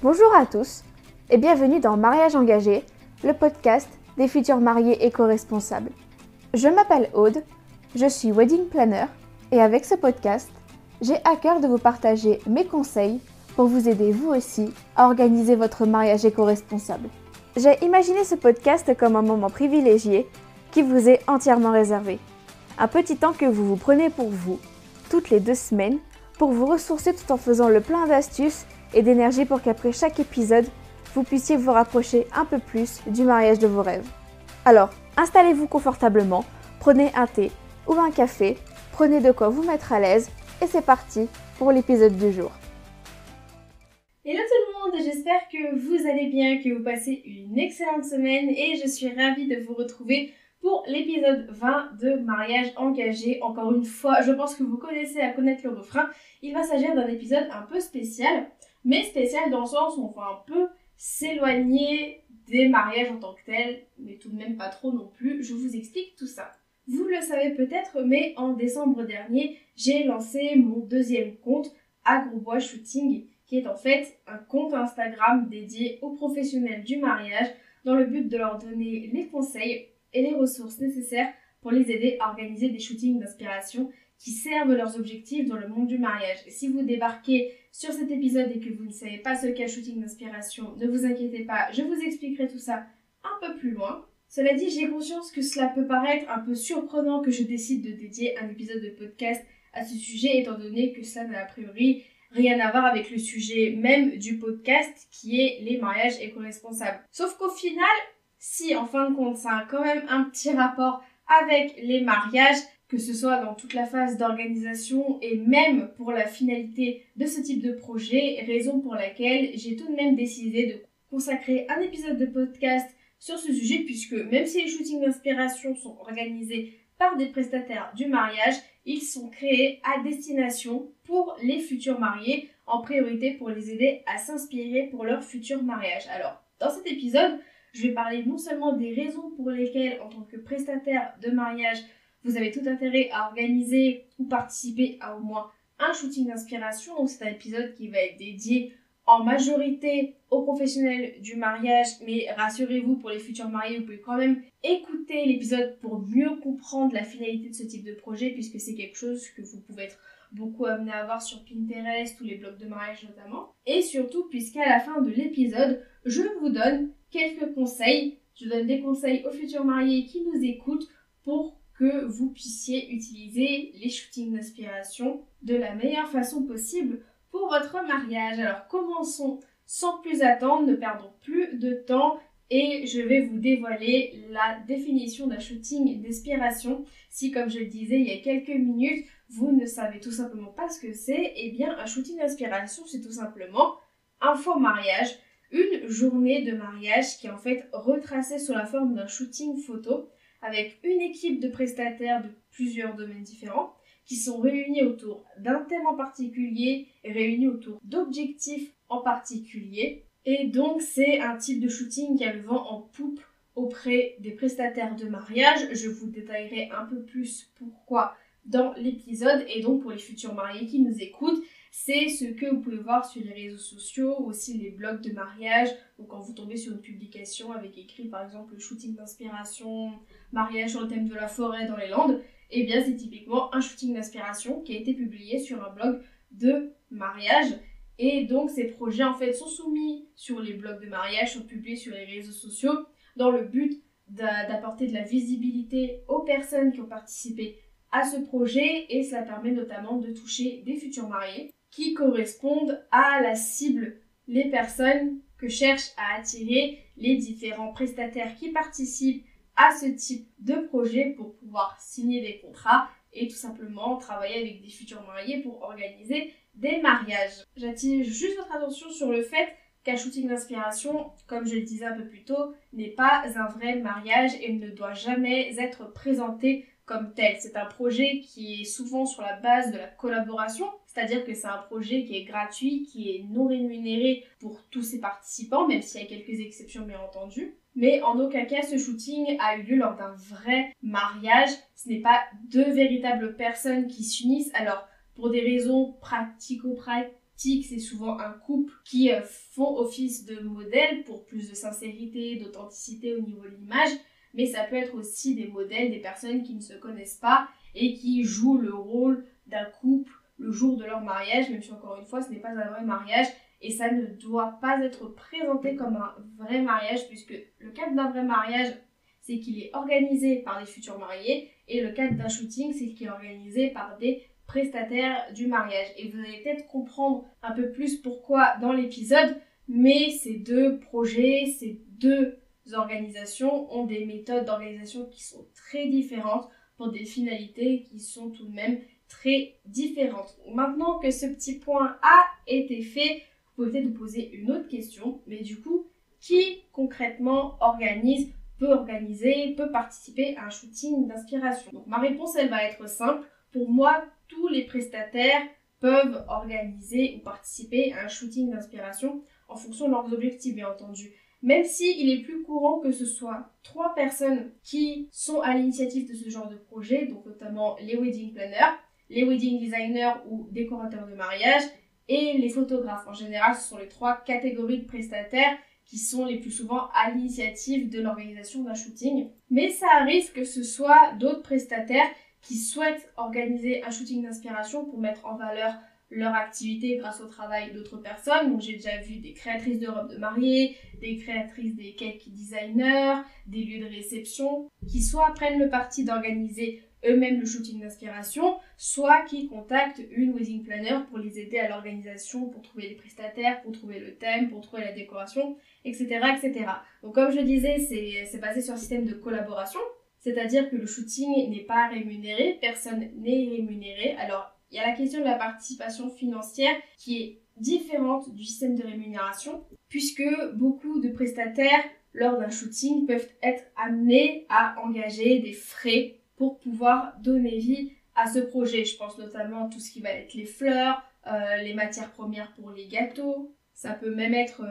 Bonjour à tous et bienvenue dans Mariage engagé, le podcast des futurs mariés éco-responsables. Je m'appelle Aude, je suis wedding planner et avec ce podcast, j'ai à cœur de vous partager mes conseils pour vous aider vous aussi à organiser votre mariage éco-responsable. J'ai imaginé ce podcast comme un moment privilégié qui vous est entièrement réservé. Un petit temps que vous prenez pour vous, toutes les 2 semaines, pour vous ressourcer tout en faisant le plein d'astuces et d'énergie pour qu'après chaque épisode, vous puissiez vous rapprocher un peu plus du mariage de vos rêves. Alors, installez-vous confortablement, prenez un thé ou un café, prenez de quoi vous mettre à l'aise et c'est parti pour l'épisode du jour. Hello tout le monde, j'espère que vous allez bien, que vous passez une excellente semaine et je suis ravie de vous retrouver pour l'épisode 20 de Mariage engagé. Encore une fois, je pense que vous connaissez à connaître le refrain. Il va s'agir d'un épisode un peu spécial, mais spécial dans le sens où on va un peu s'éloigner des mariages en tant que tels, mais tout de même pas trop non plus. Je vous explique tout ça. Vous le savez peut-être, mais en décembre dernier, j'ai lancé mon 2e compte, Agrobois Shooting, qui est en fait un compte Instagram dédié aux professionnels du mariage dans le but de leur donner les conseils et les ressources nécessaires pour les aider à organiser des shootings d'inspiration qui servent leurs objectifs dans le monde du mariage. Et si vous débarquez sur cet épisode et que vous ne savez pas ce qu'est un shooting d'inspiration, ne vous inquiétez pas, je vous expliquerai tout ça un peu plus loin. Cela dit, j'ai conscience que cela peut paraître un peu surprenant que je décide de dédier un épisode de podcast à ce sujet, étant donné que cela n'a a priori rien à voir avec le sujet même du podcast qui est les mariages éco-responsables. Sauf qu'au final, si en fin de compte ça a quand même un petit rapport avec les mariages, que ce soit dans toute la phase d'organisation et même pour la finalité de ce type de projet, raison pour laquelle j'ai tout de même décidé de consacrer un épisode de podcast sur ce sujet, puisque même si les shootings d'inspiration sont organisés par des prestataires du mariage, ils sont créés à destination pour les futurs mariés, en priorité pour les aider à s'inspirer pour leur futur mariage. Alors, dans cet épisode, je vais parler non seulement des raisons pour lesquelles, en tant que prestataire de mariage, vous avez tout intérêt à organiser ou participer à au moins un shooting d'inspiration. Donc, c'est un épisode qui va être dédié en majorité aux professionnels du mariage, mais rassurez-vous, pour les futurs mariés, vous pouvez quand même écouter l'épisode pour mieux comprendre la finalité de ce type de projet, puisque c'est quelque chose que vous pouvez être beaucoup amené à voir sur Pinterest ou les blogs de mariage notamment. Et surtout, puisqu'à la fin de l'épisode, je vous donne quelques conseils. Je donne des conseils aux futurs mariés qui nous écoutent pour que vous puissiez utiliser les shootings d'inspiration de la meilleure façon possible pour votre mariage. Alors commençons sans plus attendre, ne perdons plus de temps et je vais vous dévoiler la définition d'un shooting d'inspiration. Si, comme je le disais il y a quelques minutes, vous ne savez tout simplement pas ce que c'est, eh bien un shooting d'inspiration c'est tout simplement un faux mariage, une journée de mariage qui est en fait retracée sous la forme d'un shooting photo avec une équipe de prestataires de plusieurs domaines différents qui sont réunis autour d'un thème en particulier et réunis autour d'objectifs en particulier. Et donc, c'est un type de shooting qui a le vent en poupe auprès des prestataires de mariage. Je vous détaillerai un peu plus pourquoi dans l'épisode. Et donc, pour les futurs mariés qui nous écoutent, c'est ce que vous pouvez voir sur les réseaux sociaux, aussi les blogs de mariage. Donc, quand vous tombez sur une publication avec écrit, par exemple, le shooting d'inspiration, mariage sur le thème de la forêt dans les Landes, eh bien, c'est typiquement un shooting d'inspiration qui a été publié sur un blog de mariage. Et donc, ces projets, en fait, sont soumis sur les blogs de mariage, sont publiés sur les réseaux sociaux dans le but d'apporter de la visibilité aux personnes qui ont participé à ce projet. Et cela permet notamment de toucher des futurs mariés qui correspondent à la cible, les personnes que cherchent à attirer les différents prestataires qui participent à ce type de projet pour pouvoir signer des contrats et tout simplement travailler avec des futurs mariés pour organiser des mariages. J'attire juste votre attention sur le fait qu'un shooting d'inspiration, comme je le disais un peu plus tôt, n'est pas un vrai mariage et ne doit jamais être présenté comme tel. C'est un projet qui est souvent sur la base de la collaboration, c'est-à-dire que c'est un projet qui est gratuit, qui est non rémunéré pour tous ses participants, même s'il y a quelques exceptions bien entendu. Mais en aucun cas, ce shooting a eu lieu lors d'un vrai mariage. Ce n'est pas 2 véritables personnes qui s'unissent. Alors, pour des raisons artistique, c'est souvent un couple qui font office de modèle pour plus de sincérité, d'authenticité au niveau de l'image, mais ça peut être aussi des modèles, des personnes qui ne se connaissent pas et qui jouent le rôle d'un couple le jour de leur mariage, même si encore une fois ce n'est pas un vrai mariage et ça ne doit pas être présenté comme un vrai mariage, puisque le cadre d'un vrai mariage, c'est qu'il est organisé par des futurs mariés, et le cadre d'un shooting, c'est qu'il est organisé par des prestataires du mariage. Et vous allez peut-être comprendre un peu plus pourquoi dans l'épisode, mais ces deux projets, ces deux organisations ont des méthodes d'organisation qui sont très différentes pour des finalités qui sont tout de même très différentes. Maintenant que ce petit point a été fait, vous pouvez peut-être vous poser une autre question, mais du coup, qui concrètement peut participer à un shooting d'inspiration? Donc ma réponse, elle va être simple. Pour moi, tous les prestataires peuvent organiser ou participer à un shooting d'inspiration en fonction de leurs objectifs, bien entendu. Même si il est plus courant que ce soit 3 personnes qui sont à l'initiative de ce genre de projet, donc notamment les wedding planners, les wedding designers ou décorateurs de mariage et les photographes. En général, ce sont les 3 catégories de prestataires qui sont les plus souvent à l'initiative de l'organisation d'un shooting. Mais ça arrive que ce soit d'autres prestataires qui souhaitent organiser un shooting d'inspiration pour mettre en valeur leur activité grâce au travail d'autres personnes. Donc j'ai déjà vu des créatrices de robes de mariée, des créatrices des cake designers, des lieux de réception, qui soit prennent le parti d'organiser eux-mêmes le shooting d'inspiration, soit qui contactent une wedding planner pour les aider à l'organisation, pour trouver les prestataires, pour trouver le thème, pour trouver la décoration, etc. etc. Donc comme je disais, c'est basé sur un système de collaboration, c'est-à-dire que le shooting n'est pas rémunéré, personne n'est rémunéré. Alors il y a la question de la participation financière qui est différente du système de rémunération, puisque beaucoup de prestataires, lors d'un shooting, peuvent être amenés à engager des frais pour pouvoir donner vie à ce projet. Je pense notamment à tout ce qui va être les fleurs, les matières premières pour les gâteaux. Ça peut même être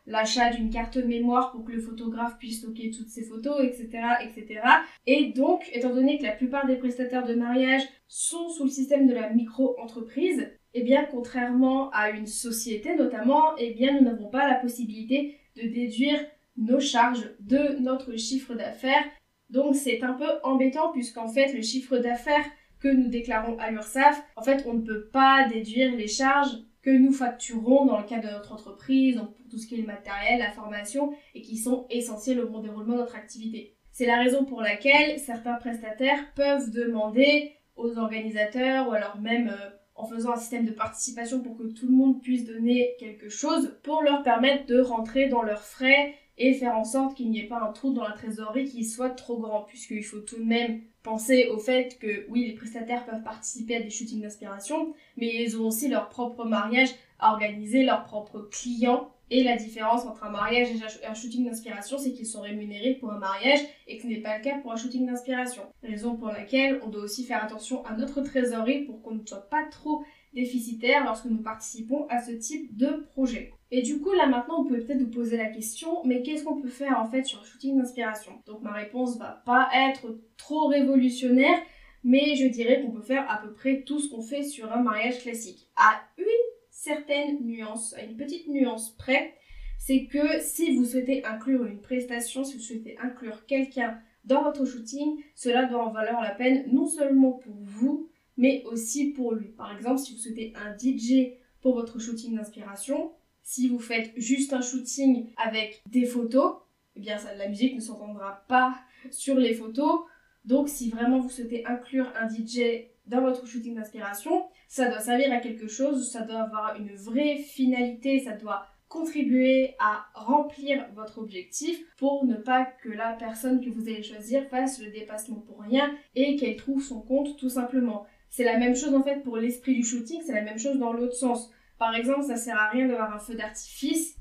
l'achat d'une carte mémoire pour que le photographe puisse stocker toutes ses photos, etc., etc. Et donc, étant donné que la plupart des prestataires de mariage sont sous le système de la micro-entreprise, eh bien, contrairement à une société notamment, eh bien, nous n'avons pas la possibilité de déduire nos charges de notre chiffre d'affaires. Donc, c'est un peu embêtant puisqu'en fait, le chiffre d'affaires que nous déclarons à l'URSSAF, en fait, on ne peut pas déduire les charges que nous facturons dans le cadre de notre entreprise, donc pour tout ce qui est le matériel, la formation, et qui sont essentiels au bon déroulement de notre activité. C'est la raison pour laquelle certains prestataires peuvent demander aux organisateurs, ou alors même en faisant un système de participation pour que tout le monde puisse donner quelque chose, pour leur permettre de rentrer dans leurs frais et faire en sorte qu'il n'y ait pas un trou dans la trésorerie qui soit trop grand, puisqu'il faut tout de même penser au fait que oui, les prestataires peuvent participer à des shootings d'inspiration, mais ils ont aussi leur propre mariage à organiser, leurs propres clients. Et la différence entre un mariage et un shooting d'inspiration, c'est qu'ils sont rémunérés pour un mariage et que ce n'est pas le cas pour un shooting d'inspiration. Raison pour laquelle on doit aussi faire attention à notre trésorerie pour qu'on ne soit pas trop déficitaire lorsque nous participons à ce type de projet. Et du coup, là maintenant, vous pouvez peut-être vous poser la question, mais qu'est-ce qu'on peut faire en fait sur un shooting d'inspiration? Donc ma réponse va pas être trop révolutionnaire, mais je dirais qu'on peut faire à peu près tout ce qu'on fait sur un mariage classique. À une certaine nuance, à une petite nuance près, c'est que si vous souhaitez inclure une prestation, si vous souhaitez inclure quelqu'un dans votre shooting, cela doit en valoir la peine non seulement pour vous, mais aussi pour lui. Par exemple, si vous souhaitez un DJ pour votre shooting d'inspiration, si vous faites juste un shooting avec des photos, eh bien la musique ne s'entendra pas sur les photos. Donc si vraiment vous souhaitez inclure un DJ dans votre shooting d'inspiration, ça doit servir à quelque chose, ça doit avoir une vraie finalité, ça doit contribuer à remplir votre objectif pour ne pas que la personne que vous allez choisir fasse le dépassement pour rien et qu'elle trouve son compte tout simplement. C'est la même chose en fait pour l'esprit du shooting, c'est la même chose dans l'autre sens. Par exemple, ça sert à rien d'avoir un feu d'artifice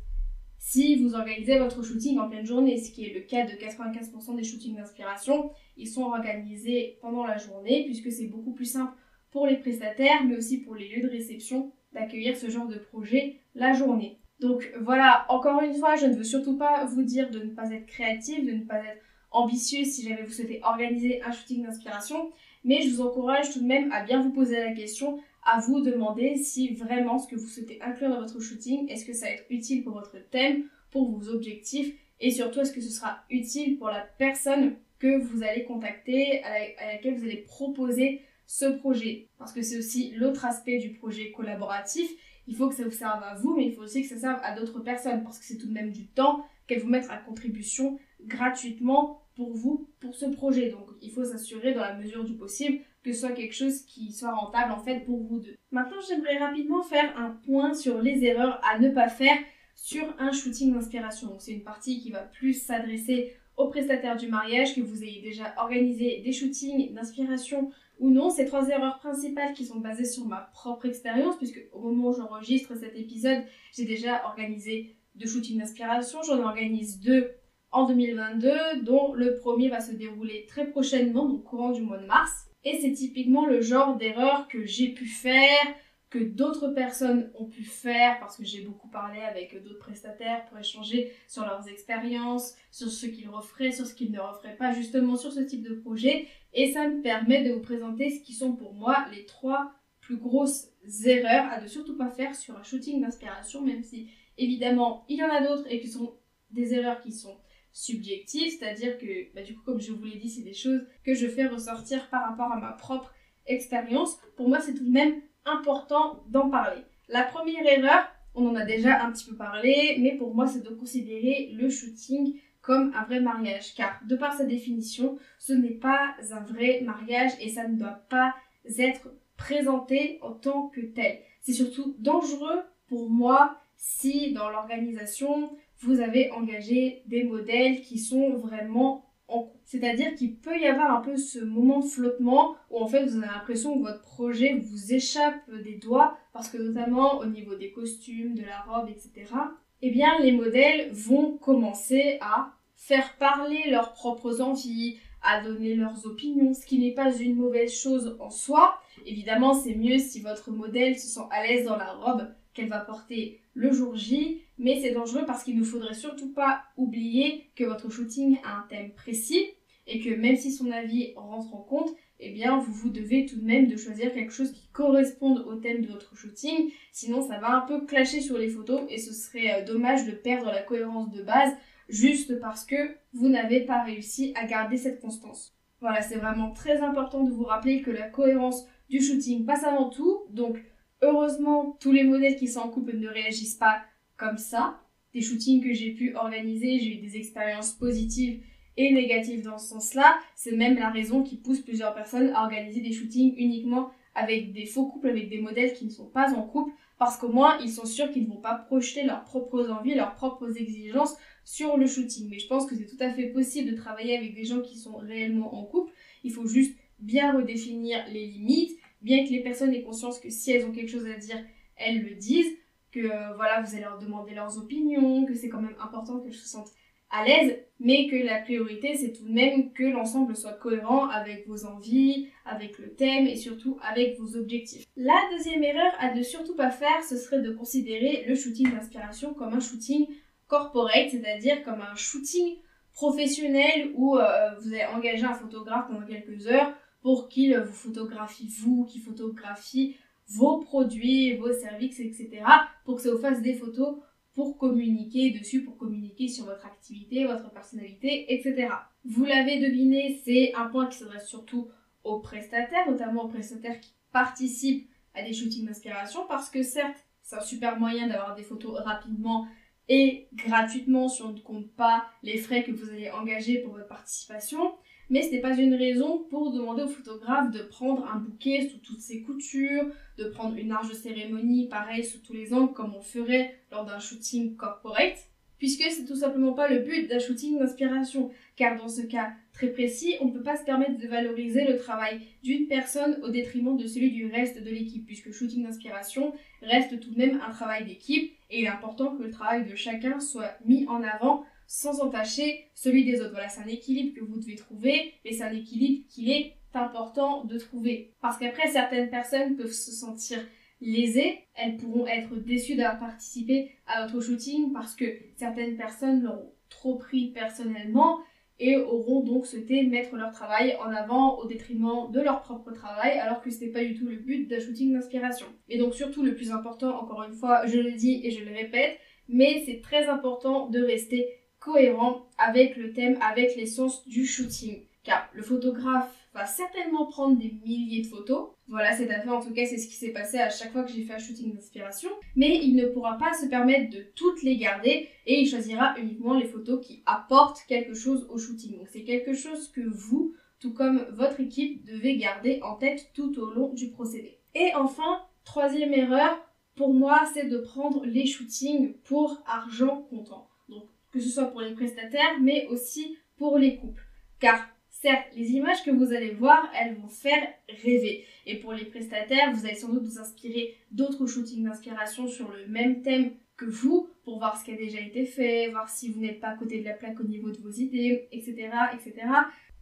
si vous organisez votre shooting en pleine journée, ce qui est le cas de 95% des shootings d'inspiration. Ils sont organisés pendant la journée puisque c'est beaucoup plus simple pour les prestataires mais aussi pour les lieux de réception d'accueillir ce genre de projet la journée. Donc voilà, encore une fois, je ne veux surtout pas vous dire de ne pas être créatif, de ne pas être ambitieux si jamais vous souhaitez organiser un shooting d'inspiration, mais je vous encourage tout de même à bien vous poser la question à vous demander si vraiment ce que vous souhaitez inclure dans votre shooting, est-ce que ça va être utile pour votre thème, pour vos objectifs, et surtout est-ce que ce sera utile pour la personne que vous allez contacter, à laquelle vous allez proposer ce projet. Parce que c'est aussi l'autre aspect du projet collaboratif. Il faut que ça vous serve à vous, mais il faut aussi que ça serve à d'autres personnes, parce que c'est tout de même du temps qu'elles vous mettent à contribution gratuitement pour vous, pour ce projet. Donc il faut s'assurer dans la mesure du possible que ce soit quelque chose qui soit rentable en fait pour vous deux. Maintenant, j'aimerais rapidement faire un point sur les erreurs à ne pas faire sur un shooting d'inspiration. Donc c'est une partie qui va plus s'adresser aux prestataires du mariage, que vous ayez déjà organisé des shootings d'inspiration ou non. Ces 3 erreurs principales qui sont basées sur ma propre expérience, puisque au moment où j'enregistre cet épisode, j'ai déjà organisé 2 shootings d'inspiration. J'en organise 2 en 2022, dont le premier va se dérouler très prochainement, donc courant du mois de mars. Et c'est typiquement le genre d'erreur que j'ai pu faire, que d'autres personnes ont pu faire, parce que j'ai beaucoup parlé avec d'autres prestataires pour échanger sur leurs expériences, sur ce qu'ils referaient, sur ce qu'ils ne referaient pas, justement sur ce type de projet. Et ça me permet de vous présenter ce qui sont pour moi les 3 plus grosses erreurs à ne surtout pas faire sur un shooting d'inspiration, même si évidemment il y en a d'autres et qui sont des erreurs qui sont subjectives, c'est-à-dire que du coup, comme je vous l'ai dit, c'est des choses que je fais ressortir par rapport à ma propre expérience. Pour moi, c'est tout de même important d'en parler. La première erreur, on en a déjà un petit peu parlé, mais pour moi, c'est de considérer le shooting comme un vrai mariage, car de par sa définition, ce n'est pas un vrai mariage et ça ne doit pas être présenté en tant que tel. C'est surtout dangereux pour moi si dans l'organisation, vous avez engagé des modèles qui sont vraiment en couple. C'est-à-dire qu'il peut y avoir un peu ce moment de flottement où en fait vous avez l'impression que votre projet vous échappe des doigts parce que notamment au niveau des costumes, de la robe, etc. Eh bien les modèles vont commencer à faire parler leurs propres envies, à donner leurs opinions, ce qui n'est pas une mauvaise chose en soi. Évidemment, c'est mieux si votre modèle se sent à l'aise dans la robe qu'elle va porter le jour J, mais c'est dangereux parce qu'il ne faudrait surtout pas oublier que votre shooting a un thème précis et que même si son avis rentre en compte, eh bien vous devez tout de même de choisir quelque chose qui corresponde au thème de votre shooting, sinon ça va un peu clasher sur les photos et ce serait dommage de perdre la cohérence de base juste parce que vous n'avez pas réussi à garder cette constance. Voilà, c'est vraiment très important de vous rappeler que la cohérence du shooting passe avant tout, donc heureusement, tous les modèles qui sont en couple ne réagissent pas comme ça. Des shootings que j'ai pu organiser, j'ai eu des expériences positives et négatives dans ce sens-là. C'est même la raison qui pousse plusieurs personnes à organiser des shootings uniquement avec des faux couples, avec des modèles qui ne sont pas en couple, parce qu'au moins, ils sont sûrs qu'ils ne vont pas projeter leurs propres envies, leurs propres exigences sur le shooting. Mais je pense que c'est tout à fait possible de travailler avec des gens qui sont réellement en couple. Il faut juste bien redéfinir les limites, bien que les personnes aient conscience que si elles ont quelque chose à dire, elles le disent, que voilà, vous allez leur demander leurs opinions, que c'est quand même important qu'elles se sentent à l'aise, mais que la priorité, c'est tout de même que l'ensemble soit cohérent avec vos envies, avec le thème et surtout avec vos objectifs. La deuxième erreur à ne surtout pas faire, ce serait de considérer le shooting d'inspiration comme un shooting corporate, c'est-à-dire comme un shooting professionnel où vous allez engager un photographe pendant quelques heures pour qu'il vous photographie vous, qu'il photographie vos produits, vos services, etc. pour que ça vous fasse des photos pour communiquer dessus, pour communiquer sur votre activité, votre personnalité, etc. Vous l'avez deviné, c'est un point qui s'adresse surtout aux prestataires, notamment aux prestataires qui participent à des shootings d'inspiration, parce que certes, c'est un super moyen d'avoir des photos rapidement et gratuitement si on ne compte pas les frais que vous allez engager pour votre participation, mais ce n'est pas une raison pour demander au photographe de prendre un bouquet sous toutes ses coutures, de prendre une large cérémonie, pareil, sous tous les angles, comme on ferait lors d'un shooting corporate, puisque c'est tout simplement pas le but d'un shooting d'inspiration, car dans ce cas très précis, on ne peut pas se permettre de valoriser le travail d'une personne au détriment de celui du reste de l'équipe, puisque le shooting d'inspiration reste tout de même un travail d'équipe, et il est important que le travail de chacun soit mis en avant sans entacher celui des autres. Voilà, c'est un équilibre que vous devez trouver, mais c'est un équilibre qu'il est important de trouver. Parce qu'après, certaines personnes peuvent se sentir lésées, elles pourront être déçues d'avoir participé à votre shooting parce que certaines personnes l'auront trop pris personnellement, et auront donc souhaité mettre leur travail en avant au détriment de leur propre travail, alors que c'était pas du tout le but d'un shooting d'inspiration. Et donc surtout le plus important, encore une fois, je le dis et je le répète, mais c'est très important de rester cohérent avec le thème, avec l'essence du shooting. Car le photographe va certainement prendre des milliers de photos. Voilà, c'est à fait, en tout cas, c'est ce qui s'est passé à chaque fois que j'ai fait un shooting d'inspiration. Mais il ne pourra pas se permettre de toutes les garder et il choisira uniquement les photos qui apportent quelque chose au shooting. Donc c'est quelque chose que vous, tout comme votre équipe, devez garder en tête tout au long du procédé. Et enfin, troisième erreur, pour moi, c'est de prendre les shootings pour argent comptant. Donc que ce soit pour les prestataires, mais aussi pour les couples. Car certes, les images que vous allez voir, elles vont faire rêver. Et pour les prestataires, vous allez sans doute vous inspirer d'autres shootings d'inspiration sur le même thème que vous, pour voir ce qui a déjà été fait, voir si vous n'êtes pas à côté de la plaque au niveau de vos idées, etc., etc.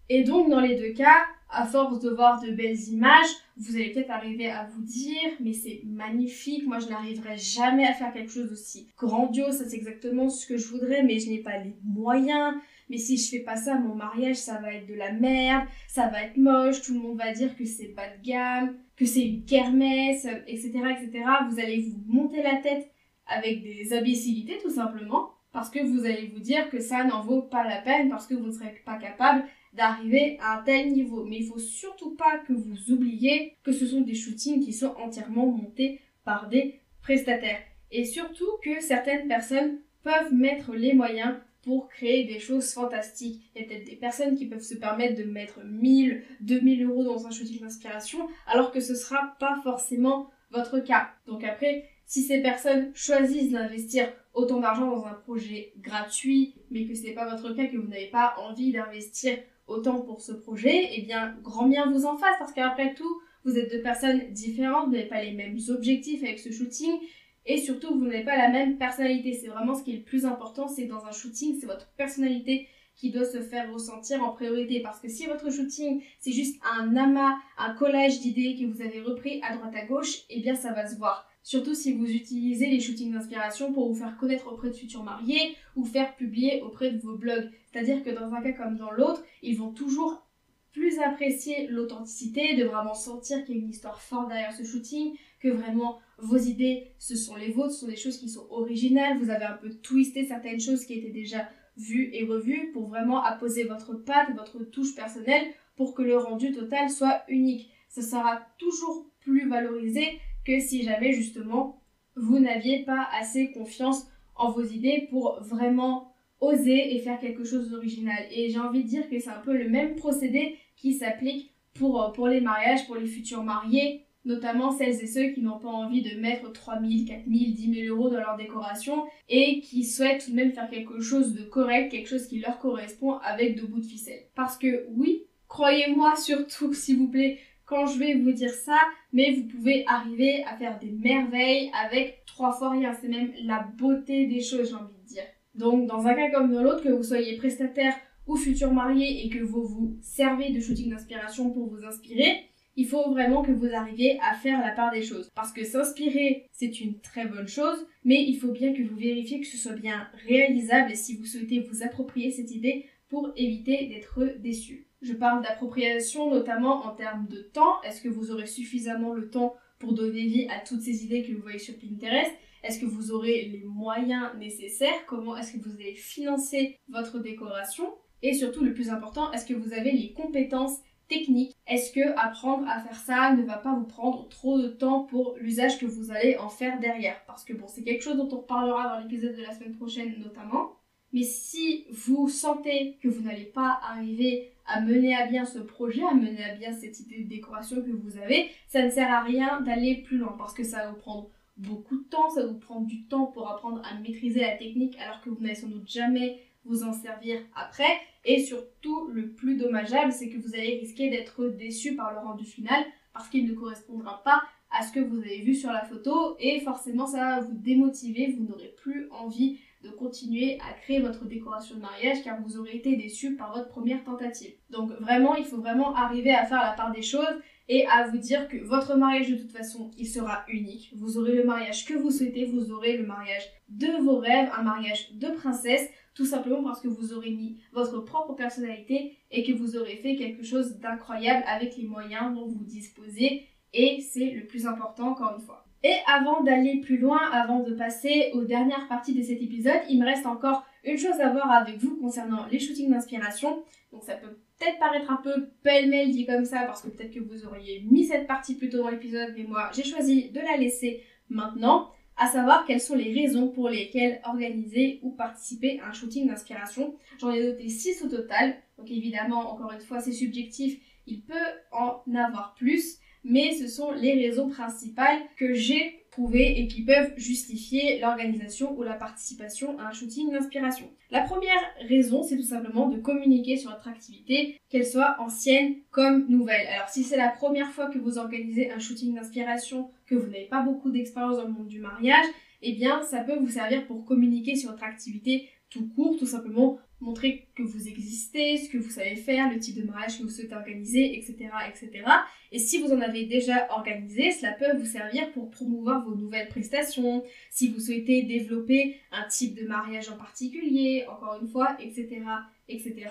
Et donc, dans les deux cas, à force de voir de belles images, vous allez peut-être arriver à vous dire « mais c'est magnifique, moi je n'arriverai jamais à faire quelque chose d'aussi grandiose, ça c'est exactement ce que je voudrais, mais je n'ai pas les moyens. Mais si je fais pas ça, mon mariage, ça va être de la merde, ça va être moche, tout le monde va dire que c'est bas de gamme, que c'est une kermesse, etc., etc. » Vous allez vous monter la tête avec des imbécilités, tout simplement, parce que vous allez vous dire que ça n'en vaut pas la peine, parce que vous ne serez pas capable d'arriver à un tel niveau. Mais il faut surtout pas que vous oubliez que ce sont des shootings qui sont entièrement montés par des prestataires. Et surtout que certaines personnes peuvent mettre les moyens pour créer des choses fantastiques. Il y a peut-être des personnes qui peuvent se permettre de mettre 1000, 2000 euros dans un shooting d'inspiration, alors que ce sera pas forcément votre cas. Donc après, si ces personnes choisissent d'investir autant d'argent dans un projet gratuit, mais que ce n'est pas votre cas, que vous n'avez pas envie d'investir autant pour ce projet, eh bien, grand bien vous en fasse, parce qu'après tout, vous êtes deux personnes différentes, vous n'avez pas les mêmes objectifs avec ce shooting, et surtout, vous n'avez pas la même personnalité. C'est vraiment ce qui est le plus important, c'est que dans un shooting, c'est votre personnalité qui doit se faire ressentir en priorité. Parce que si votre shooting, c'est juste un amas, un collage d'idées que vous avez repris à droite à gauche, eh bien, ça va se voir. Surtout si vous utilisez les shootings d'inspiration pour vous faire connaître auprès de futurs mariés ou faire publier auprès de vos blogs. C'est-à-dire que dans un cas comme dans l'autre, ils vont toujours plus apprécier l'authenticité, de vraiment sentir qu'il y a une histoire forte derrière ce shooting, que vraiment vos idées, ce sont les vôtres, ce sont des choses qui sont originales, vous avez un peu twisté certaines choses qui étaient déjà vues et revues pour vraiment apposer votre patte, votre touche personnelle pour que le rendu total soit unique. Ça sera toujours plus valorisé que si jamais justement vous n'aviez pas assez confiance en vos idées pour vraiment oser et faire quelque chose d'original. Et j'ai envie de dire que c'est un peu le même procédé qui s'applique pour les mariages, pour les futurs mariés, notamment celles et ceux qui n'ont pas envie de mettre 3 000, 4 000, 10 000 euros dans leur décoration et qui souhaitent tout de même faire quelque chose de correct, quelque chose qui leur correspond avec de bouts de ficelle. Parce que oui, croyez-moi surtout s'il vous plaît, quand je vais vous dire ça, mais vous pouvez arriver à faire des merveilles avec 3 fois rien. C'est même la beauté des choses, j'ai envie de dire. Donc, dans un cas comme dans l'autre, que vous soyez prestataire ou futur marié et que vous vous servez de shooting d'inspiration pour vous inspirer, il faut vraiment que vous arriviez à faire la part des choses. Parce que s'inspirer, c'est une très bonne chose, mais il faut bien que vous vérifiez que ce soit bien réalisable et si vous souhaitez vous approprier cette idée pour éviter d'être déçu. Je parle d'appropriation notamment en termes de temps. Est-ce que vous aurez suffisamment le temps pour donner vie à toutes ces idées que vous voyez sur Pinterest? Est-ce que vous aurez les moyens nécessaires? Comment est-ce que vous allez financer votre décoration? Et surtout, le plus important, est-ce que vous avez les compétences techniques? Est-ce que apprendre à faire ça ne va pas vous prendre trop de temps pour l'usage que vous allez en faire derrière? Parce que bon, c'est quelque chose dont on reparlera dans l'épisode de la semaine prochaine notamment. Mais si vous sentez que vous n'allez pas arriver à mener à bien ce projet, à mener à bien cette idée de décoration que vous avez, ça ne sert à rien d'aller plus loin parce que ça va vous prendre beaucoup de temps, ça va vous prendre du temps pour apprendre à maîtriser la technique alors que vous n'allez sans doute jamais vous en servir après. Et surtout, le plus dommageable, c'est que vous allez risquer d'être déçu par le rendu final parce qu'il ne correspondra pas à ce que vous avez vu sur la photo et forcément ça va vous démotiver, vous n'aurez plus envie de continuer à créer votre décoration de mariage car vous aurez été déçu par votre première tentative. Donc vraiment, il faut vraiment arriver à faire la part des choses et à vous dire que votre mariage de toute façon, il sera unique. Vous aurez le mariage que vous souhaitez, vous aurez le mariage de vos rêves, un mariage de princesse, tout simplement parce que vous aurez mis votre propre personnalité et que vous aurez fait quelque chose d'incroyable avec les moyens dont vous disposez, et c'est le plus important encore une fois. Et avant d'aller plus loin, avant de passer aux dernières parties de cet épisode, il me reste encore une chose à voir avec vous concernant les shootings d'inspiration. Donc ça peut peut-être paraître un peu pêle-mêle dit comme ça, parce que peut-être que vous auriez mis cette partie plus tôt dans l'épisode, mais moi j'ai choisi de la laisser maintenant, à savoir quelles sont les raisons pour lesquelles organiser ou participer à un shooting d'inspiration. J'en ai noté 6 au total, donc évidemment, encore une fois, c'est subjectif, il peut en avoir plus, mais ce sont les raisons principales que j'ai trouvées et qui peuvent justifier l'organisation ou la participation à un shooting d'inspiration. La première raison, c'est tout simplement de communiquer sur votre activité, qu'elle soit ancienne comme nouvelle. Alors si c'est la première fois que vous organisez un shooting d'inspiration, que vous n'avez pas beaucoup d'expérience dans le monde du mariage, eh bien ça peut vous servir pour communiquer sur votre activité tout court, tout simplement montrer que vous existez, ce que vous savez faire, le type de mariage que vous souhaitez organiser, etc., etc. Et si vous en avez déjà organisé, cela peut vous servir pour promouvoir vos nouvelles prestations, si vous souhaitez développer un type de mariage en particulier, encore une fois, etc., etc.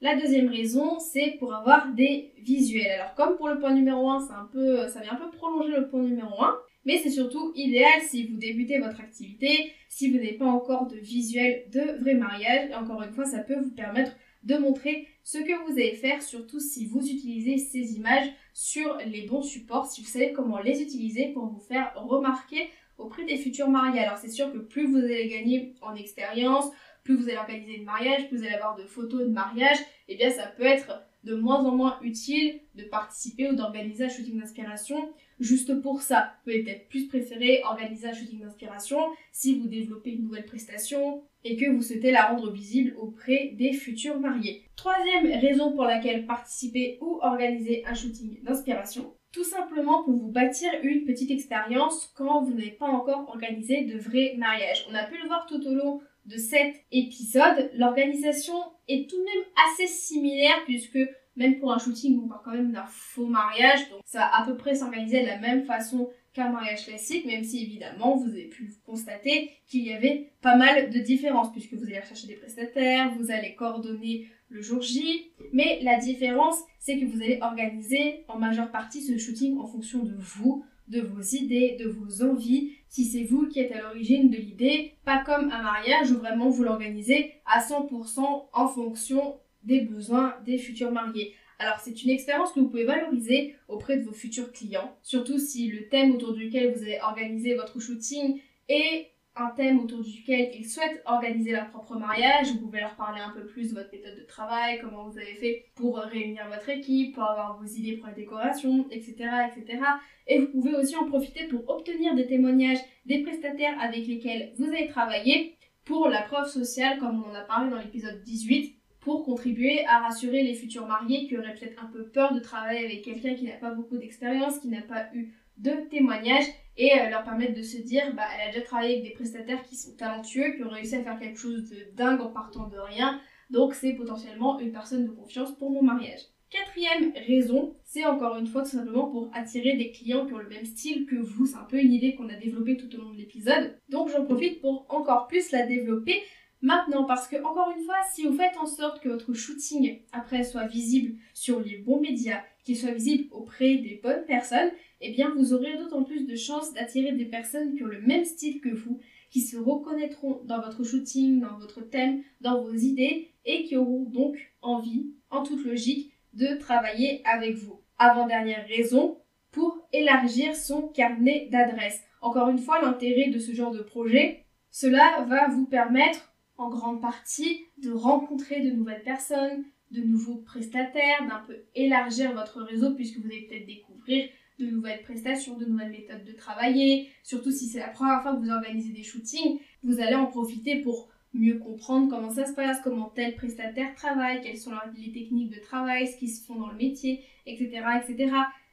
La deuxième raison, c'est pour avoir des visuels. Alors comme pour le point numéro 1, ça vient un peu prolonger le point numéro 1, mais c'est surtout idéal si vous débutez votre activité, si vous n'avez pas encore de visuel de vrai mariage. Et encore une fois, ça peut vous permettre de montrer ce que vous allez faire, surtout si vous utilisez ces images sur les bons supports, si vous savez comment les utiliser pour vous faire remarquer auprès des futurs mariés. Alors c'est sûr que plus vous allez gagner en expérience, plus vous allez organiser de mariage, plus vous allez avoir de photos de mariage, et bien ça peut être de moins en moins utile de participer ou d'organiser un shooting d'inspiration juste pour ça. Vous pouvez peut-être plus préférer organiser un shooting d'inspiration si vous développez une nouvelle prestation et que vous souhaitez la rendre visible auprès des futurs mariés. Troisième raison pour laquelle participer ou organiser un shooting d'inspiration, tout simplement pour vous bâtir une petite expérience quand vous n'avez pas encore organisé de vrais mariages. On a pu le voir tout au long de cet épisode, l'organisation est tout de même assez similaire puisque même pour un shooting, on parle quand même d'un faux mariage, donc ça va à peu près s'organiser de la même façon qu'un mariage classique, même si évidemment vous avez pu constater qu'il y avait pas mal de différences puisque vous allez rechercher des prestataires, vous allez coordonner le jour J, mais la différence c'est que vous allez organiser en majeure partie ce shooting en fonction de vous, de vos idées, de vos envies, si c'est vous qui êtes à l'origine de l'idée, pas comme un mariage où vraiment vous l'organisez à 100% en fonction des besoins des futurs mariés. Alors c'est une expérience que vous pouvez valoriser auprès de vos futurs clients, surtout si le thème autour duquel vous allez organiser votre shooting est un thème autour duquel ils souhaitent organiser leur propre mariage. Vous pouvez leur parler un peu plus de votre méthode de travail, comment vous avez fait pour réunir votre équipe, pour avoir vos idées pour la décoration, etc., etc. Et vous pouvez aussi en profiter pour obtenir des témoignages des prestataires avec lesquels vous allez travailler pour la preuve sociale, comme on en a parlé dans l'épisode 18, pour contribuer à rassurer les futurs mariés qui auraient peut-être un peu peur de travailler avec quelqu'un qui n'a pas beaucoup d'expérience, qui n'a pas eu de témoignages, et leur permettre de se dire elle a déjà travaillé avec des prestataires qui sont talentueux, qui ont réussi à faire quelque chose de dingue en partant de rien, donc c'est potentiellement une personne de confiance pour mon mariage. Quatrième raison, c'est encore une fois tout simplement pour attirer des clients qui ont le même style que vous. C'est un peu une idée qu'on a développée tout au long de l'épisode, donc j'en profite pour encore plus la développer maintenant, parce que encore une fois, si vous faites en sorte que votre shooting après soit visible sur les bons médias, qu'il soit visible auprès des bonnes personnes, eh bien vous aurez d'autant plus de chances d'attirer des personnes qui ont le même style que vous, qui se reconnaîtront dans votre shooting, dans votre thème, dans vos idées, et qui auront donc envie, en toute logique, de travailler avec vous. Avant-dernière raison, pour élargir son carnet d'adresses. Encore une fois, l'intérêt de ce genre de projet, cela va vous permettre en grande partie de rencontrer de nouvelles personnes, de nouveaux prestataires, d'un peu élargir votre réseau puisque vous allez peut-être découvrir de nouvelles prestations, de nouvelles méthodes de travailler. Surtout si c'est la première fois que vous organisez des shootings, vous allez en profiter pour mieux comprendre comment ça se passe, comment tel prestataire travaille, quelles sont les techniques de travail, ce qui se font dans le métier, etc., etc.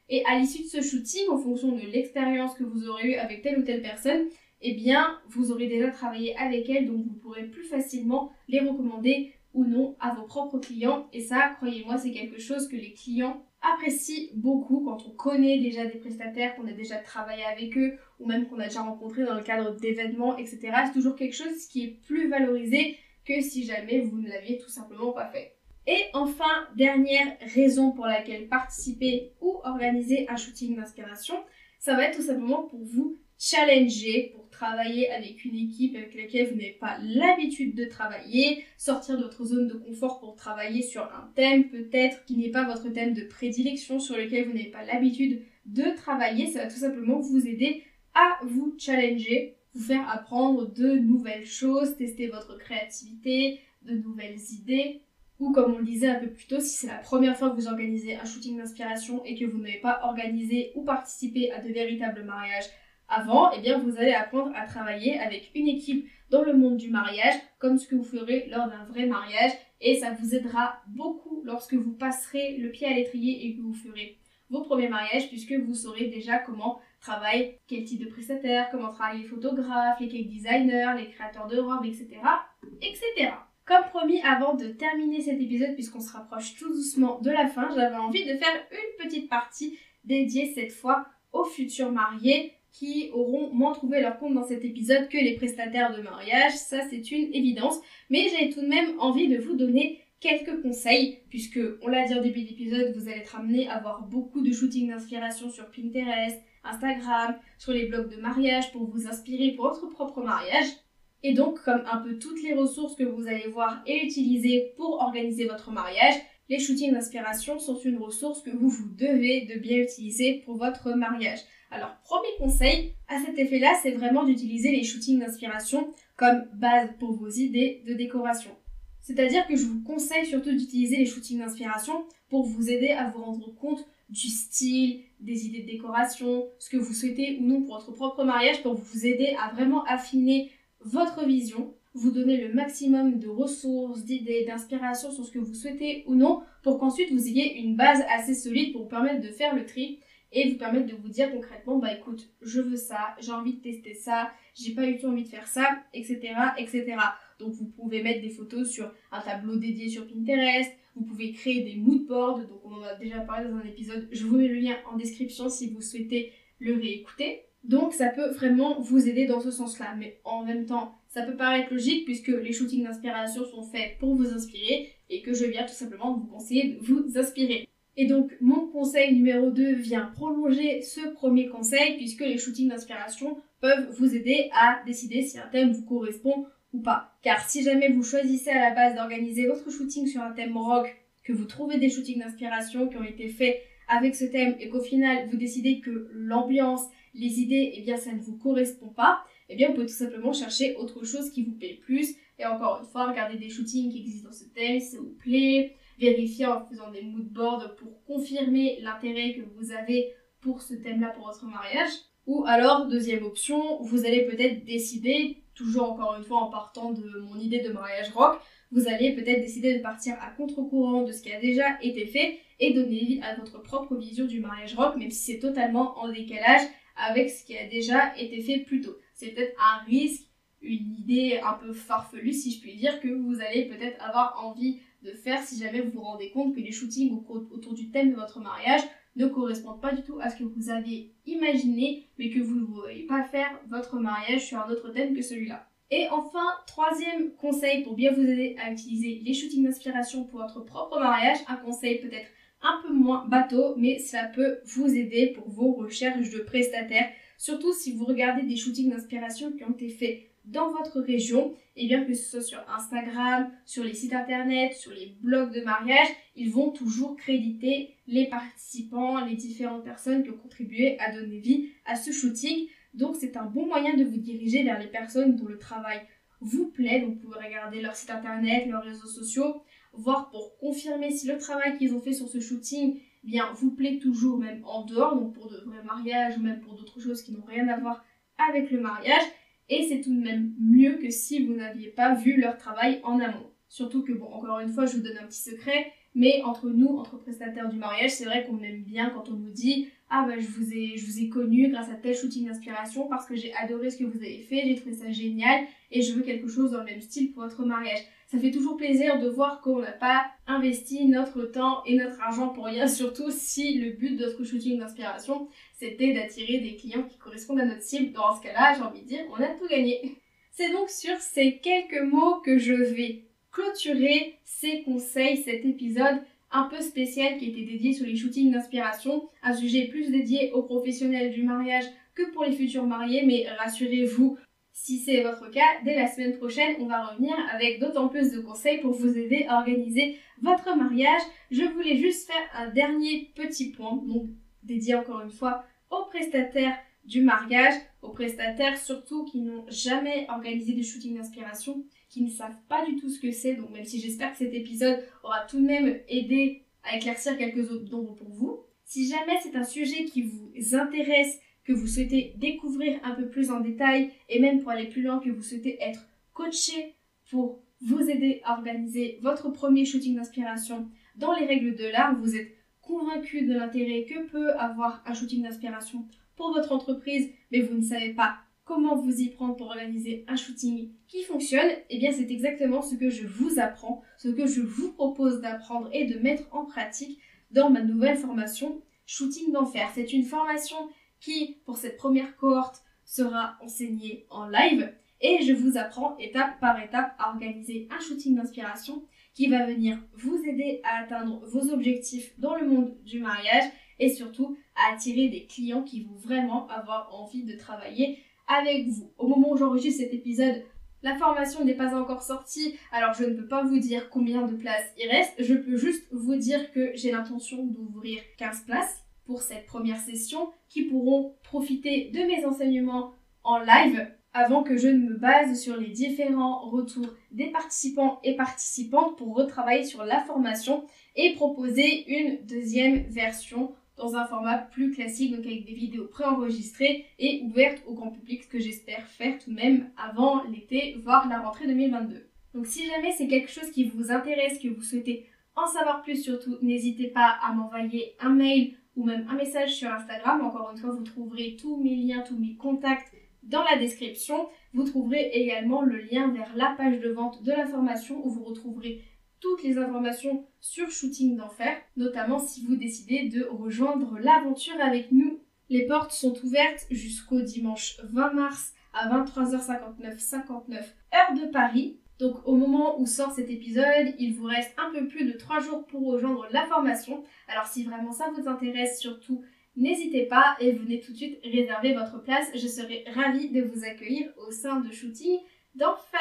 Et à l'issue de ce shooting, en fonction de l'expérience que vous aurez eue avec telle ou telle personne, eh bien, vous aurez déjà travaillé avec elles, donc vous pourrez plus facilement les recommander ou non à vos propres clients. Et ça, croyez-moi, c'est quelque chose que les clients apprécient beaucoup quand on connaît déjà des prestataires, qu'on a déjà travaillé avec eux, ou même qu'on a déjà rencontré dans le cadre d'événements, etc. C'est toujours quelque chose qui est plus valorisé que si jamais vous ne l'aviez tout simplement pas fait. Et enfin, dernière raison pour laquelle participer ou organiser un shooting d'inspiration, ça va être tout simplement pour vous challenger, pour travailler avec une équipe avec laquelle vous n'avez pas l'habitude de travailler, sortir de votre zone de confort pour travailler sur un thème peut-être qui n'est pas votre thème de prédilection, sur lequel vous n'avez pas l'habitude de travailler. Ça va tout simplement vous aider à vous challenger, vous faire apprendre de nouvelles choses, tester votre créativité, de nouvelles idées. Ou comme on le disait un peu plus tôt, si c'est la première fois que vous organisez un shooting d'inspiration et que vous n'avez pas organisé ou participé à de véritables mariages avant, eh bien vous allez apprendre à travailler avec une équipe dans le monde du mariage, comme ce que vous ferez lors d'un vrai mariage, et ça vous aidera beaucoup lorsque vous passerez le pied à l'étrier et que vous ferez vos premiers mariages, puisque vous saurez déjà comment travaillent quel type de prestataire, comment travaillent les photographes, les cake designers, les créateurs de robes, etc., etc. Comme promis, avant de terminer cet épisode, puisqu'on se rapproche tout doucement de la fin, j'avais envie de faire une petite partie dédiée cette fois aux futurs mariés qui auront moins trouvé leur compte dans cet épisode que les prestataires de mariage, ça c'est une évidence. Mais j'avais tout de même envie de vous donner quelques conseils, puisque on l'a dit au début de l'épisode, vous allez être amenés à voir beaucoup de shootings d'inspiration sur Pinterest, Instagram, sur les blogs de mariage pour vous inspirer pour votre propre mariage. Et donc, comme un peu toutes les ressources que vous allez voir et utiliser pour organiser votre mariage, les shootings d'inspiration sont une ressource que vous devez de bien utiliser pour votre mariage. Alors, premier conseil à cet effet-là, c'est vraiment d'utiliser les shootings d'inspiration comme base pour vos idées de décoration. C'est-à-dire que je vous conseille surtout d'utiliser les shootings d'inspiration pour vous aider à vous rendre compte du style, des idées de décoration, ce que vous souhaitez ou non pour votre propre mariage, pour vous aider à vraiment affiner votre vision, vous donner le maximum de ressources, d'idées, d'inspiration sur ce que vous souhaitez ou non, pour qu'ensuite vous ayez une base assez solide pour vous permettre de faire le tri et vous permettre de vous dire concrètement, bah écoute, je veux ça, j'ai envie de tester ça, j'ai pas du tout envie de faire ça, etc., etc. Donc vous pouvez mettre des photos sur un tableau dédié sur Pinterest, vous pouvez créer des mood boards, donc on en a déjà parlé dans un épisode, je vous mets le lien en description si vous souhaitez le réécouter. Donc ça peut vraiment vous aider dans ce sens-là, mais en même temps, ça peut paraître logique puisque les shootings d'inspiration sont faits pour vous inspirer et que je viens tout simplement vous conseiller de vous inspirer. Et donc mon conseil numéro 2 vient prolonger ce premier conseil puisque les shootings d'inspiration peuvent vous aider à décider si un thème vous correspond ou pas. Car si jamais vous choisissez à la base d'organiser votre shooting sur un thème rock, que vous trouvez des shootings d'inspiration qui ont été faits avec ce thème et qu'au final vous décidez que l'ambiance, les idées, eh bien ça ne vous correspond pas, eh bien vous pouvez tout simplement chercher autre chose qui vous plaît plus. Et encore une fois, regardez des shootings qui existent dans ce thème si ça vous plaît, vérifiez en faisant des mood boards pour confirmer l'intérêt que vous avez pour ce thème-là pour votre mariage. Ou alors, deuxième option, vous allez peut-être décider, toujours encore une fois en partant de mon idée de mariage rock, vous allez peut-être décider de partir à contre-courant de ce qui a déjà été fait et donner vie à votre propre vision du mariage rock, même si c'est totalement en décalage avec ce qui a déjà été fait plus tôt. C'est peut-être un risque, une idée un peu farfelue si je puis dire, que vous allez peut-être avoir envie de faire si jamais vous vous rendez compte que les shootings autour du thème de votre mariage ne correspondent pas du tout à ce que vous aviez imaginé, mais que vous ne voulez pas faire votre mariage sur un autre thème que celui-là. Et enfin, troisième conseil pour bien vous aider à utiliser les shootings d'inspiration pour votre propre mariage, un conseil peut-être un peu moins bateau, mais ça peut vous aider pour vos recherches de prestataires, surtout si vous regardez des shootings d'inspiration qui ont été faits dans votre région, et bien que ce soit sur Instagram, sur les sites internet, sur les blogs de mariage, ils vont toujours créditer les participants, les différentes personnes qui ont contribué à donner vie à ce shooting. Donc c'est un bon moyen de vous diriger vers les personnes dont le travail vous plaît. Donc vous pouvez regarder leur site internet, leurs réseaux sociaux, voir pour confirmer si le travail qu'ils ont fait sur ce shooting vous plaît toujours, même en dehors, donc pour de vrais mariages ou même pour d'autres choses qui n'ont rien à voir avec le mariage. Et c'est tout de même mieux que si vous n'aviez pas vu leur travail en amont. Surtout que, bon, encore une fois, je vous donne un petit secret, mais entre nous, entre prestataires du mariage, c'est vrai qu'on aime bien quand on nous dit « Ah bah je vous ai connu grâce à tel shooting d'inspiration parce que j'ai adoré ce que vous avez fait, j'ai trouvé ça génial et je veux quelque chose dans le même style pour votre mariage. » Ça fait toujours plaisir de voir qu'on n'a pas investi notre temps et notre argent pour rien, surtout si le but de notre shooting d'inspiration, c'était d'attirer des clients qui correspondent à notre cible. Dans ce cas-là, j'ai envie de dire, on a tout gagné. C'est donc sur ces quelques mots que je vais clôturer ces conseils, cet épisode un peu spécial qui était dédié sur les shootings d'inspiration, un sujet plus dédié aux professionnels du mariage que pour les futurs mariés, mais rassurez-vous, si c'est votre cas, dès la semaine prochaine, on va revenir avec d'autant plus de conseils pour vous aider à organiser votre mariage. Je voulais juste faire un dernier petit point, donc dédié encore une fois aux prestataires du mariage, aux prestataires surtout qui n'ont jamais organisé de shooting d'inspiration, qui ne savent pas du tout ce que c'est. Donc même si j'espère que cet épisode aura tout de même aidé à éclaircir quelques autres nombres pour vous, si jamais c'est un sujet qui vous intéresse, que vous souhaitez découvrir un peu plus en détail et même pour aller plus loin, que vous souhaitez être coaché pour vous aider à organiser votre premier shooting d'inspiration dans les règles de l'art, vous êtes convaincu de l'intérêt que peut avoir un shooting d'inspiration pour votre entreprise, mais vous ne savez pas comment vous y prendre pour organiser un shooting qui fonctionne, eh bien c'est exactement ce que je vous apprends, ce que je vous propose d'apprendre et de mettre en pratique dans ma nouvelle formation Shooting d'Enfer. C'est une formation qui, pour cette première cohorte, sera enseignée en live et je vous apprends étape par étape à organiser un shooting d'inspiration qui va venir vous aider à atteindre vos objectifs dans le monde du mariage et surtout à attirer des clients qui vont vraiment avoir envie de travailler avec vous. Au moment où j'enregistre cet épisode, la formation n'est pas encore sortie, alors je ne peux pas vous dire combien de places il reste. Je peux juste vous dire que j'ai l'intention d'ouvrir 15 places pour cette première session qui pourront profiter de mes enseignements en live avant que je ne me base sur les différents retours des participants et participantes pour retravailler sur la formation et proposer une deuxième version dans un format plus classique, donc avec des vidéos préenregistrées et ouvertes au grand public, ce que j'espère faire tout de même avant l'été, voire la rentrée 2022. Donc si jamais c'est quelque chose qui vous intéresse, que vous souhaitez en savoir plus surtout, n'hésitez pas à m'envoyer un mail ou même un message sur Instagram. Encore une fois, vous trouverez tous mes liens, tous mes contacts dans la description. Vous trouverez également le lien vers la page de vente de la formation où vous retrouverez toutes les informations sur Shooting d'Enfer, notamment si vous décidez de rejoindre l'aventure avec nous. Les portes sont ouvertes jusqu'au dimanche 20 mars à 23h59 heure de Paris. Donc au moment où sort cet épisode, il vous reste un peu plus de 3 jours pour rejoindre la formation. Alors si vraiment ça vous intéresse, surtout n'hésitez pas et venez tout de suite réserver votre place. Je serai ravie de vous accueillir au sein de Shooting d'Enfer.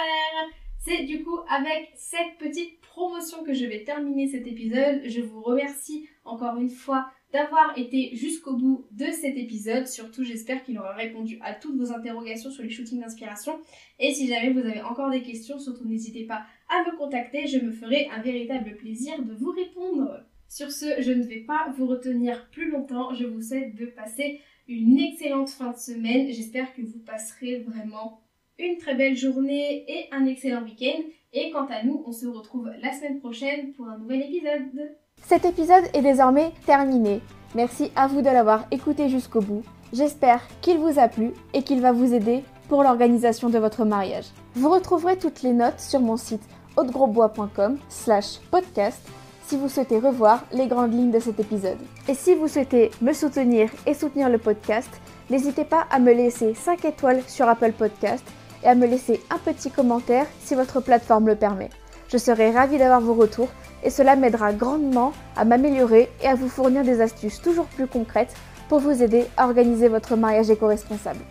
C'est du coup avec cette petite promotion que je vais terminer cet épisode. Je vous remercie encore une fois d'avoir été jusqu'au bout de cet épisode. Surtout, j'espère qu'il aura répondu à toutes vos interrogations sur les shootings d'inspiration. Et si jamais vous avez encore des questions, surtout n'hésitez pas à me contacter. Je me ferai un véritable plaisir de vous répondre. Sur ce, je ne vais pas vous retenir plus longtemps. Je vous souhaite de passer une excellente fin de semaine. J'espère que vous passerez vraiment une très belle journée et un excellent week-end. Et quant à nous, on se retrouve la semaine prochaine pour un nouvel épisode. Cet épisode est désormais terminé. Merci à vous de l'avoir écouté jusqu'au bout. J'espère qu'il vous a plu et qu'il va vous aider pour l'organisation de votre mariage. Vous retrouverez toutes les notes sur mon site audegrosbois.com/podcast si vous souhaitez revoir les grandes lignes de cet épisode. Et si vous souhaitez me soutenir et soutenir le podcast, n'hésitez pas à me laisser 5 étoiles sur Apple Podcast et à me laisser un petit commentaire si votre plateforme le permet. Je serai ravie d'avoir vos retours et cela m'aidera grandement à m'améliorer et à vous fournir des astuces toujours plus concrètes pour vous aider à organiser votre mariage éco-responsable.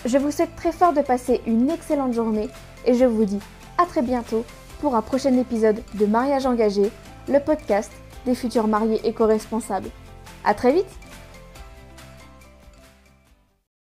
Je vous souhaite très fort de passer une excellente journée et je vous dis à très bientôt pour un prochain épisode de Mariage engagé, le podcast des futurs mariés éco-responsables. À très vite!